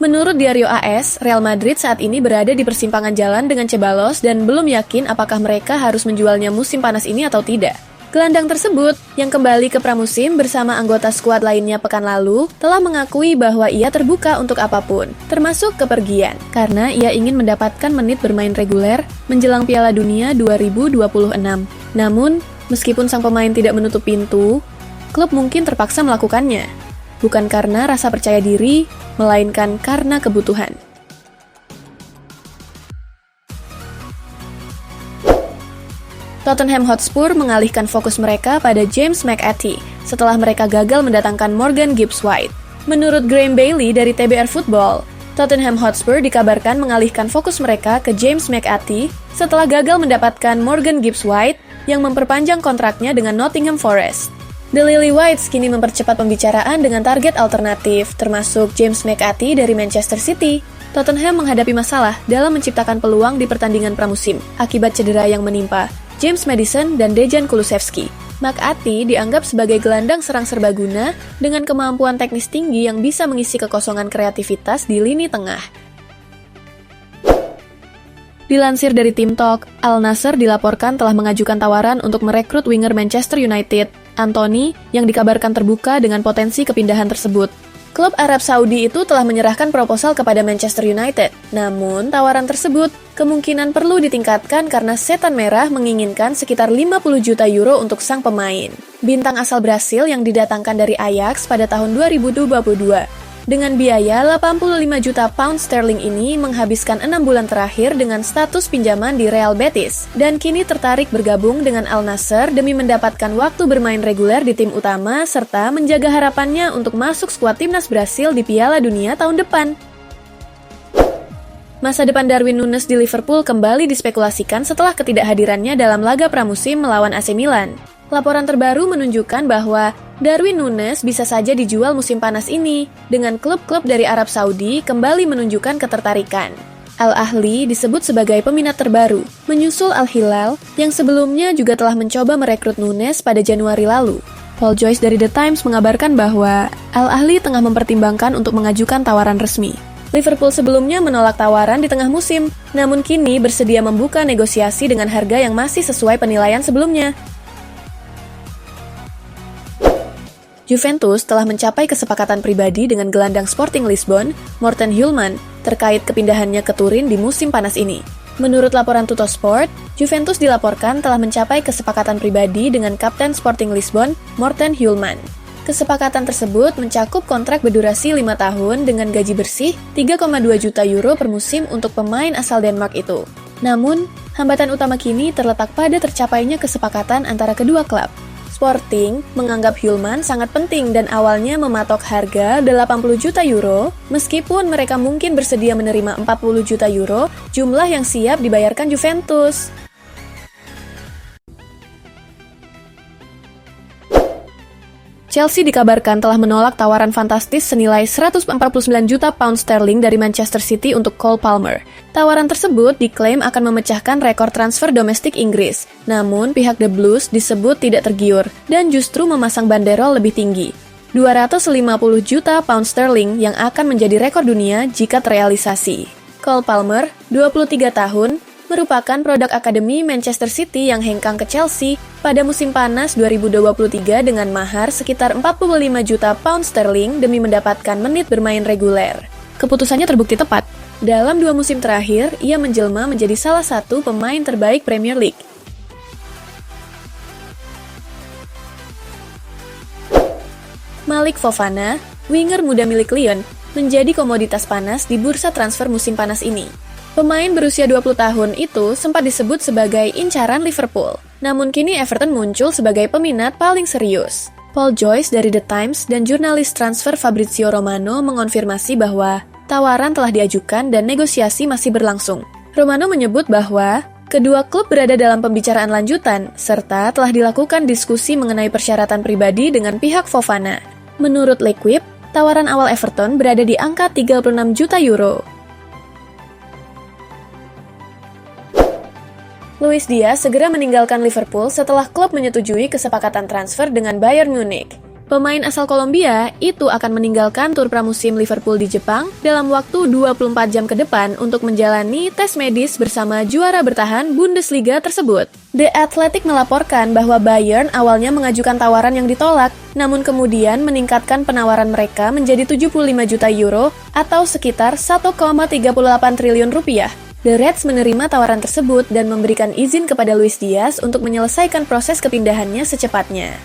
Menurut Diario AS, Real Madrid saat ini berada di persimpangan jalan dengan Ceballos dan belum yakin apakah mereka harus menjualnya musim panas ini atau tidak. Gelandang tersebut, yang kembali ke pramusim bersama anggota skuad lainnya pekan lalu, telah mengakui bahwa ia terbuka untuk apapun, termasuk kepergian, karena ia ingin mendapatkan menit bermain reguler menjelang Piala Dunia 2026. Namun, meskipun sang pemain tidak menutup pintu, klub mungkin terpaksa melakukannya. Bukan karena rasa percaya diri, melainkan karena kebutuhan. Tottenham Hotspur mengalihkan fokus mereka pada James McAtee setelah mereka gagal mendatangkan Morgan Gibbs-White. Menurut Graham Bailey dari TBR Football, Tottenham Hotspur dikabarkan mengalihkan fokus mereka ke James McAtee setelah gagal mendapatkan Morgan Gibbs-White yang memperpanjang kontraknya dengan Nottingham Forest. The Lily-Whites kini mempercepat pembicaraan dengan target alternatif, termasuk James McAtee dari Manchester City. Tottenham menghadapi masalah dalam menciptakan peluang di pertandingan pramusim akibat cedera yang menimpa James Maddison dan Dejan Kulusevski. McAtee dianggap sebagai gelandang serang serbaguna dengan kemampuan teknis tinggi yang bisa mengisi kekosongan kreativitas di lini tengah. Dilansir dari Tim Talk, Al Nassr dilaporkan telah mengajukan tawaran untuk merekrut winger Manchester United, Anthony, yang dikabarkan terbuka dengan potensi kepindahan tersebut. Klub Arab Saudi itu telah menyerahkan proposal kepada Manchester United. Namun, tawaran tersebut kemungkinan perlu ditingkatkan karena Setan Merah menginginkan sekitar 50 juta euro untuk sang pemain. Bintang asal Brasil yang didatangkan dari Ajax pada tahun 2022. Dengan biaya 85 juta pound sterling ini menghabiskan 6 bulan terakhir dengan status pinjaman di Real Betis dan kini tertarik bergabung dengan Al Nassr demi mendapatkan waktu bermain reguler di tim utama serta menjaga harapannya untuk masuk skuad timnas Brasil di Piala Dunia tahun depan. Masa depan Darwin Núñez di Liverpool kembali dispekulasikan setelah ketidakhadirannya dalam laga pramusim melawan AC Milan. Laporan terbaru menunjukkan bahwa Darwin Núñez bisa saja dijual musim panas ini, dengan klub-klub dari Arab Saudi kembali menunjukkan ketertarikan. Al Ahly disebut sebagai peminat terbaru, menyusul Al Hilal yang sebelumnya juga telah mencoba merekrut Núñez pada Januari lalu. Paul Joyce dari The Times mengabarkan bahwa Al Ahly tengah mempertimbangkan untuk mengajukan tawaran resmi. Liverpool sebelumnya menolak tawaran di tengah musim, namun kini bersedia membuka negosiasi dengan harga yang masih sesuai penilaian sebelumnya. Juventus telah mencapai kesepakatan pribadi dengan gelandang Sporting Lisbon, Morten Hjulmand, terkait kepindahannya ke Turin di musim panas ini. Menurut laporan Tuttosport, Juventus dilaporkan telah mencapai kesepakatan pribadi dengan kapten Sporting Lisbon, Morten Hjulmand. Kesepakatan tersebut mencakup kontrak berdurasi 5 tahun dengan gaji bersih 3,2 juta euro per musim untuk pemain asal Denmark itu. Namun, hambatan utama kini terletak pada tercapainya kesepakatan antara kedua klub. Sporting menganggap Hjulmand sangat penting dan awalnya mematok harga 80 juta euro, meskipun mereka mungkin bersedia menerima 40 juta euro, jumlah yang siap dibayarkan Juventus. Chelsea dikabarkan telah menolak tawaran fantastis senilai 149 juta pound sterling dari Manchester City untuk Cole Palmer. Tawaran tersebut diklaim akan memecahkan rekor transfer domestik Inggris. Namun, pihak The Blues disebut tidak tergiur dan justru memasang banderol lebih tinggi. 250 juta pound sterling yang akan menjadi rekor dunia jika terrealisasi. Cole Palmer, 23 tahun, merupakan produk akademi Manchester City yang hengkang ke Chelsea pada musim panas 2023 dengan mahar sekitar 45 juta pound sterling demi mendapatkan menit bermain reguler. Keputusannya terbukti tepat. Dalam 2 musim terakhir, ia menjelma menjadi salah satu pemain terbaik Premier League. Malik Fofana, winger muda milik Lyon, menjadi komoditas panas di bursa transfer musim panas ini. Pemain berusia 20 tahun itu sempat disebut sebagai incaran Liverpool. Namun kini Everton muncul sebagai peminat paling serius. Paul Joyce dari The Times dan jurnalis transfer Fabrizio Romano mengonfirmasi bahwa tawaran telah diajukan dan negosiasi masih berlangsung. Romano menyebut bahwa kedua klub berada dalam pembicaraan lanjutan, serta telah dilakukan diskusi mengenai persyaratan pribadi dengan pihak Fofana. Menurut L'Equipe, tawaran awal Everton berada di angka 36 juta euro. Luis Diaz segera meninggalkan Liverpool setelah klub menyetujui kesepakatan transfer dengan Bayern Munich. Pemain asal Kolombia itu akan meninggalkan tur pramusim Liverpool di Jepang dalam waktu 24 jam ke depan untuk menjalani tes medis bersama juara bertahan Bundesliga tersebut. The Athletic melaporkan bahwa Bayern awalnya mengajukan tawaran yang ditolak, namun kemudian meningkatkan penawaran mereka menjadi 75 juta euro atau sekitar 1,38 triliun rupiah. The Reds menerima tawaran tersebut dan memberikan izin kepada Luis Diaz untuk menyelesaikan proses kepindahannya secepatnya.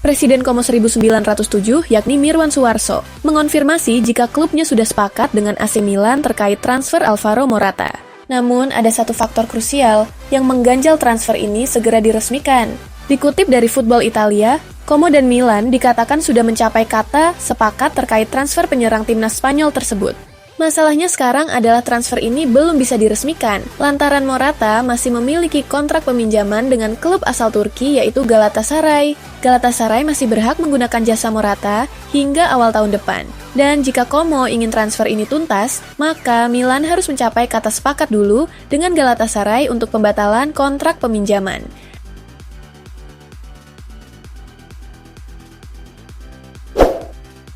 Presiden Como 1907, yakni Mirwan Suwarso, mengonfirmasi jika klubnya sudah sepakat dengan AC Milan terkait transfer Alvaro Morata. Namun, ada satu faktor krusial yang mengganjal transfer ini segera diresmikan. Dikutip dari Football Italia, Como dan Milan dikatakan sudah mencapai kata sepakat terkait transfer penyerang timnas Spanyol tersebut. Masalahnya sekarang adalah transfer ini belum bisa diresmikan, lantaran Morata masih memiliki kontrak peminjaman dengan klub asal Turki yaitu Galatasaray. Galatasaray masih berhak menggunakan jasa Morata hingga awal tahun depan. Dan jika Como ingin transfer ini tuntas, maka Milan harus mencapai kata sepakat dulu dengan Galatasaray untuk pembatalan kontrak peminjaman.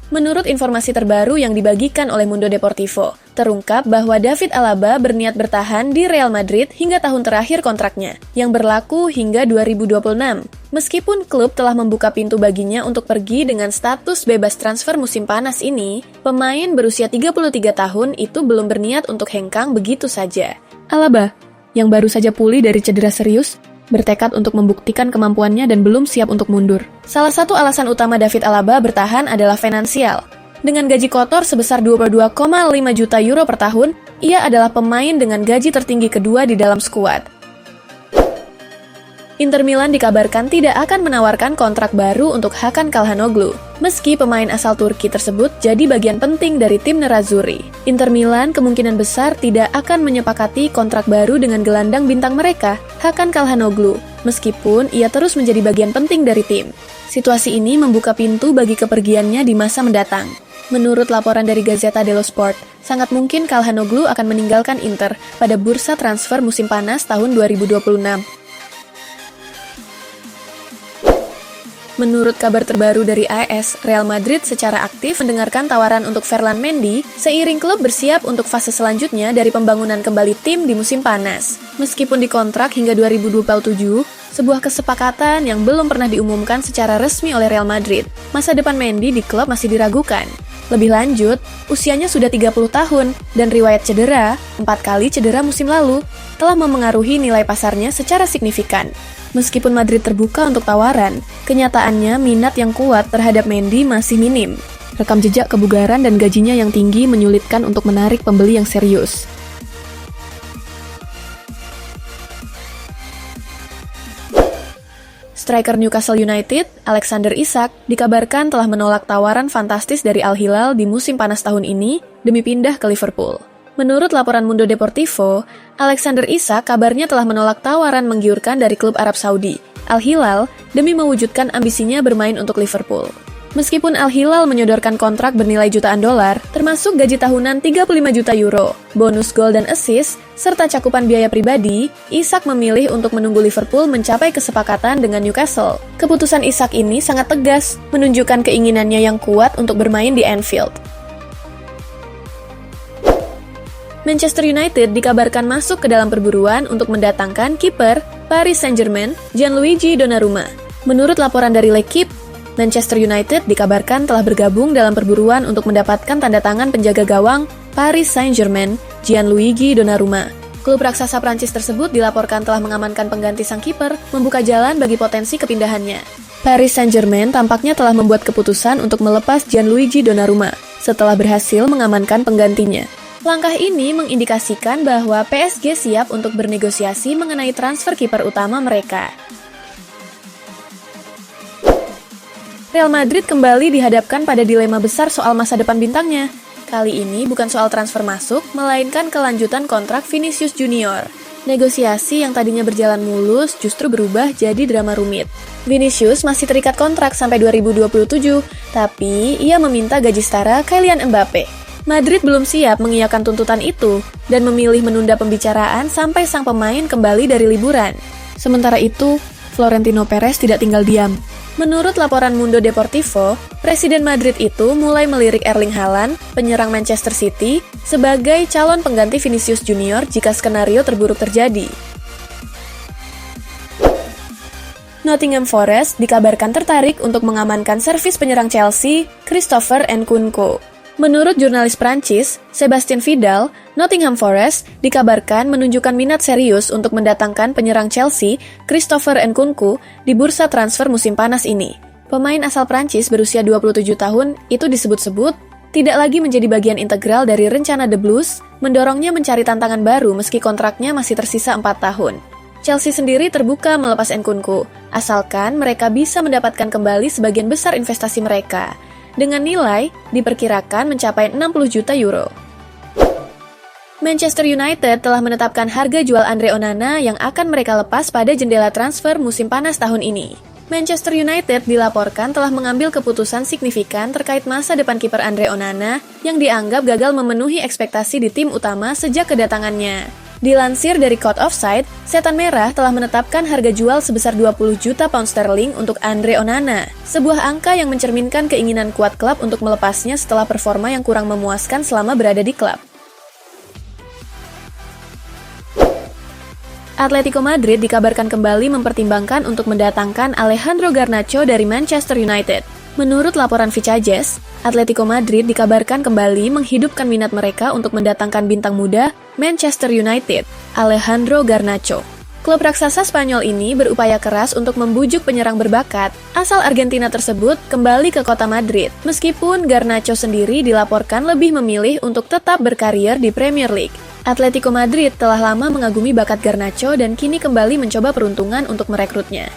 Menurut informasi terbaru yang dibagikan oleh Mundo Deportivo, terungkap bahwa David Alaba berniat bertahan di Real Madrid hingga tahun terakhir kontraknya, yang berlaku hingga 2026. Meskipun klub telah membuka pintu baginya untuk pergi dengan status bebas transfer musim panas ini, pemain berusia 33 tahun itu belum berniat untuk hengkang begitu saja. Alaba, yang baru saja pulih dari cedera serius, bertekad untuk membuktikan kemampuannya dan belum siap untuk mundur. Salah satu alasan utama David Alaba bertahan adalah finansial. Dengan gaji kotor sebesar 22,5 juta euro per tahun, ia adalah pemain dengan gaji tertinggi kedua di dalam skuad. Inter Milan dikabarkan tidak akan menawarkan kontrak baru untuk Hakan Calhanoglu, meski pemain asal Turki tersebut jadi bagian penting dari tim Nerazzurri. Inter Milan kemungkinan besar tidak akan menyepakati kontrak baru dengan gelandang bintang mereka, Hakan Calhanoglu, meskipun ia terus menjadi bagian penting dari tim. Situasi ini membuka pintu bagi kepergiannya di masa mendatang. Menurut laporan dari Gazzetta dello Sport, sangat mungkin Calhanoglu akan meninggalkan Inter pada bursa transfer musim panas tahun 2026. Menurut kabar terbaru dari AS, Real Madrid secara aktif mendengarkan tawaran untuk Ferland Mendy seiring klub bersiap untuk fase selanjutnya dari pembangunan kembali tim di musim panas. Meskipun dikontrak hingga 2027, sebuah kesepakatan yang belum pernah diumumkan secara resmi oleh Real Madrid, masa depan Mendy di klub masih diragukan. Lebih lanjut, usianya sudah 30 tahun dan riwayat cedera, 4 kali cedera musim lalu, telah memengaruhi nilai pasarnya secara signifikan. Meskipun Madrid terbuka untuk tawaran, kenyataannya minat yang kuat terhadap Mendy masih minim. Rekam jejak kebugaran dan gajinya yang tinggi menyulitkan untuk menarik pembeli yang serius. Striker Newcastle United, Alexander Isak, dikabarkan telah menolak tawaran fantastis dari Al Hilal di musim panas tahun ini demi pindah ke Liverpool. Menurut laporan Mundo Deportivo, Alexander Isak kabarnya telah menolak tawaran menggiurkan dari klub Arab Saudi, Al Hilal, demi mewujudkan ambisinya bermain untuk Liverpool. Meskipun Al Hilal menyodorkan kontrak bernilai jutaan dolar, termasuk gaji tahunan 35 juta euro, bonus gol dan assist, serta cakupan biaya pribadi, Isak memilih untuk menunggu Liverpool mencapai kesepakatan dengan Newcastle. Keputusan Isak ini sangat tegas, menunjukkan keinginannya yang kuat untuk bermain di Anfield. Manchester United dikabarkan masuk ke dalam perburuan untuk mendatangkan kiper Paris Saint-Germain, Gianluigi Donnarumma. Menurut laporan dari L'Equipe, Manchester United dikabarkan telah bergabung dalam perburuan untuk mendapatkan tanda tangan penjaga gawang Paris Saint-Germain, Gianluigi Donnarumma. Klub raksasa Prancis tersebut dilaporkan telah mengamankan pengganti sang kiper, membuka jalan bagi potensi kepindahannya. Paris Saint-Germain tampaknya telah membuat keputusan untuk melepas Gianluigi Donnarumma setelah berhasil mengamankan penggantinya. Langkah ini mengindikasikan bahwa PSG siap untuk bernegosiasi mengenai transfer kiper utama mereka. Real Madrid kembali dihadapkan pada dilema besar soal masa depan bintangnya. Kali ini bukan soal transfer masuk, melainkan kelanjutan kontrak Vinicius Junior. Negosiasi yang tadinya berjalan mulus justru berubah jadi drama rumit. Vinicius masih terikat kontrak sampai 2027, tapi ia meminta gaji setara Kylian Mbappe. Madrid belum siap mengiyakan tuntutan itu dan memilih menunda pembicaraan sampai sang pemain kembali dari liburan. Sementara itu, Florentino Perez tidak tinggal diam. Menurut laporan Mundo Deportivo, Presiden Madrid itu mulai melirik Erling Haaland, penyerang Manchester City, sebagai calon pengganti Vinicius Junior jika skenario terburuk terjadi. Nottingham Forest dikabarkan tertarik untuk mengamankan servis penyerang Chelsea, Christopher Nkunku. Menurut jurnalis Prancis, Sebastien Vidal, Nottingham Forest dikabarkan menunjukkan minat serius untuk mendatangkan penyerang Chelsea, Christopher Nkunku, di bursa transfer musim panas ini. Pemain asal Prancis berusia 27 tahun itu disebut-sebut tidak lagi menjadi bagian integral dari rencana The Blues, mendorongnya mencari tantangan baru meski kontraknya masih tersisa 4 tahun. Chelsea sendiri terbuka melepas Nkunku, asalkan mereka bisa mendapatkan kembali sebagian besar investasi mereka, dengan nilai diperkirakan mencapai 60 juta euro. Manchester United telah menetapkan harga jual Andre Onana yang akan mereka lepas pada jendela transfer musim panas tahun ini. Manchester United dilaporkan telah mengambil keputusan signifikan terkait masa depan kiper Andre Onana yang dianggap gagal memenuhi ekspektasi di tim utama sejak kedatangannya. Dilansir dari Code Offside, Setan Merah telah menetapkan harga jual sebesar 20 juta pound sterling untuk Andre Onana, sebuah angka yang mencerminkan keinginan kuat klub untuk melepasnya setelah performa yang kurang memuaskan selama berada di klub. Atletico Madrid dikabarkan kembali mempertimbangkan untuk mendatangkan Alejandro Garnacho dari Manchester United. Menurut laporan Vicajes, Atletico Madrid dikabarkan kembali menghidupkan minat mereka untuk mendatangkan bintang muda Manchester United, Alejandro Garnacho. Klub raksasa Spanyol ini berupaya keras untuk membujuk penyerang berbakat asal Argentina tersebut kembali ke kota Madrid, meskipun Garnacho sendiri dilaporkan lebih memilih untuk tetap berkarier di Premier League. Atletico Madrid telah lama mengagumi bakat Garnacho dan kini kembali mencoba peruntungan untuk merekrutnya.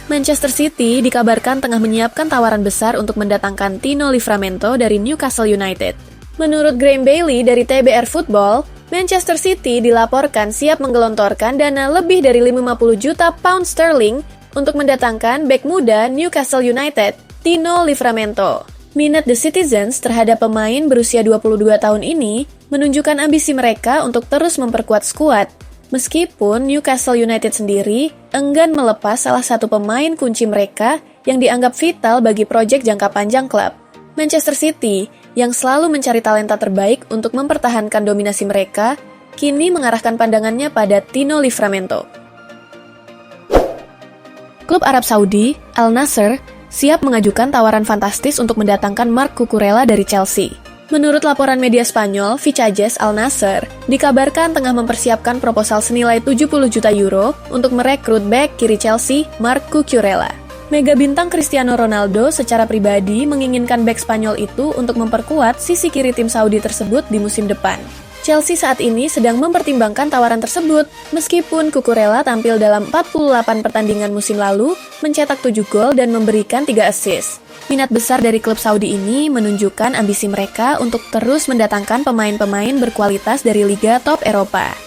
Manchester City dikabarkan tengah menyiapkan tawaran besar untuk mendatangkan Tino Livramento dari Newcastle United. Menurut Graham Bailey dari TBR Football, Manchester City dilaporkan siap menggelontorkan dana lebih dari 50 juta pound sterling untuk mendatangkan bek muda Newcastle United, Tino Livramento. Minat The Citizens terhadap pemain berusia 22 tahun ini menunjukkan ambisi mereka untuk terus memperkuat skuad. Meskipun Newcastle United sendiri enggan melepas salah satu pemain kunci mereka yang dianggap vital bagi proyek jangka panjang klub. Manchester City, yang selalu mencari talenta terbaik untuk mempertahankan dominasi mereka, kini mengarahkan pandangannya pada Tino Livramento. Klub Arab Saudi, Al Nassr, siap mengajukan tawaran fantastis untuk mendatangkan Marc Cucurella dari Chelsea. Menurut laporan media Spanyol, Vicajes Al Nassr dikabarkan tengah mempersiapkan proposal senilai 70 juta euro untuk merekrut bek kiri Chelsea, Marc Cucurella. Mega bintang Cristiano Ronaldo secara pribadi menginginkan bek Spanyol itu untuk memperkuat sisi kiri tim Saudi tersebut di musim depan. Chelsea saat ini sedang mempertimbangkan tawaran tersebut, meskipun Cucurella tampil dalam 48 pertandingan musim lalu, mencetak 7 gol dan memberikan 3 assist. Minat besar dari klub Saudi ini menunjukkan ambisi mereka untuk terus mendatangkan pemain-pemain berkualitas dari liga top Eropa.